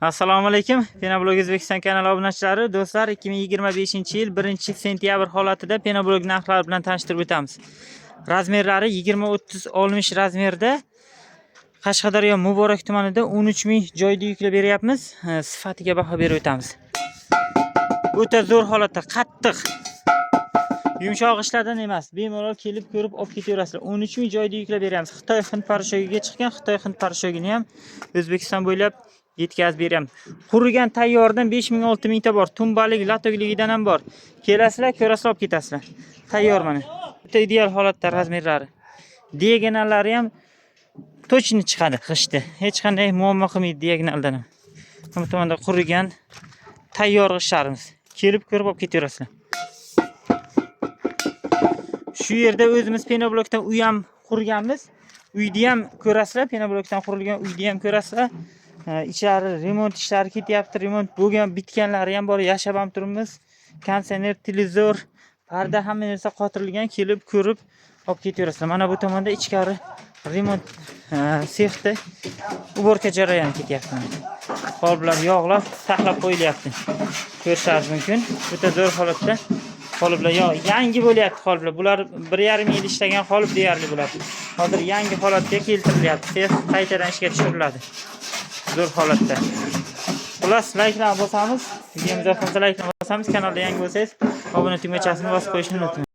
Assalomu alaykum. Penoblog O'zbekiston kanali obunachilari, do'stlar, 2025-yil 1-sentyabr holatida Penoblog narxlari bilan tanishtirib o'tamiz. Razmerlari 20-30 olmish razmerda Qashqadaryo Muborak tumanida 13 ming joyda yuklab beryapmiz. Sifatiga baho berib o'tamiz. O'ta zo'r holatda, qattiq. Yumshoq ishlardan emas, bemalol kelib ko'rib olib ketaverasizlar. 13 ming joyda yuklab beryapmiz. Xitoy Hind parashogiga chiqqan, Xitoy Hind parashogini ham O'zbekiston bo'ylab yetkazib beramiz. Qurigan tayyordan 5000 6000 ta bor. Tumbalik, latogligidan ham bor. Kelasizlar, ko'rasizlar, olib ketasizlar. Tayyor mana. Bitta ideal holatda razmerlari. Diagonallari ham точно chiqadi g'ishti. Hech qanday muammo qilmaydi diagonaldan ham. Bu tomonda qurigan tayyor g'ishtlarimiz. Kelib ko'rib olib ketaverasizlar. Shu yerda o'zimiz penoblokdan uy ham qurganmiz. Uyni ham ko'rasizlar, penoblokdan qurilgan uyni ham ko'rasizlar. Ichari remont ishlari ketyapti, remont bo'lgan, bitganlari ham bor, yashab ham turibmiz. Konditsioner, televizor, parda hamma narsa qotirilgan, kelib ko'rib olib ketaverasizlar. Mana bu tomonda ichkari remont sexda uborka jarayoni ketyapti. Qoliplar, yog'lar saqlab qo'yilyapti. Ko'rishingiz mumkin. O'ta zo'r holatda qoliplar yangi bo'lyapti qoliplar. Bular 1,5 yil ishlagan qolip deyarli bo'ladi. Hozir yangi holatga keltirilyapti. Sex qaytadan ishga tushiriladi. Zo'r holatda. Xullas, like'larni bosamiz. Videomizni yoqsa like'larni bosamiz. Kanalda yangi bo'lsangiz, obuna tugmachasini bosib qo'yishni unutmang.